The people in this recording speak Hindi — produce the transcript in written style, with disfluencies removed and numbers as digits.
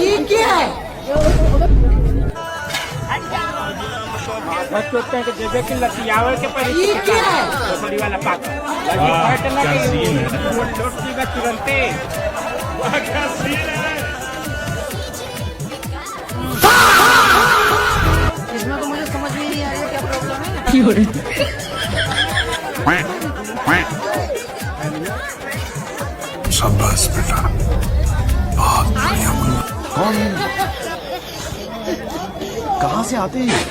ये क्या है? जैसे कि लतियावर के पर ये क्या है? बड़ी वाला पाक क्या सीन है। लोट का तुरंते क्या सीन है। इसमें तो मुझे समझ में नहीं आ रहा क्या प्रॉब्लम है। शाबाश बेटा, बहुत बढ़िया मुन्ना। कौन कहाँ से आते हैं?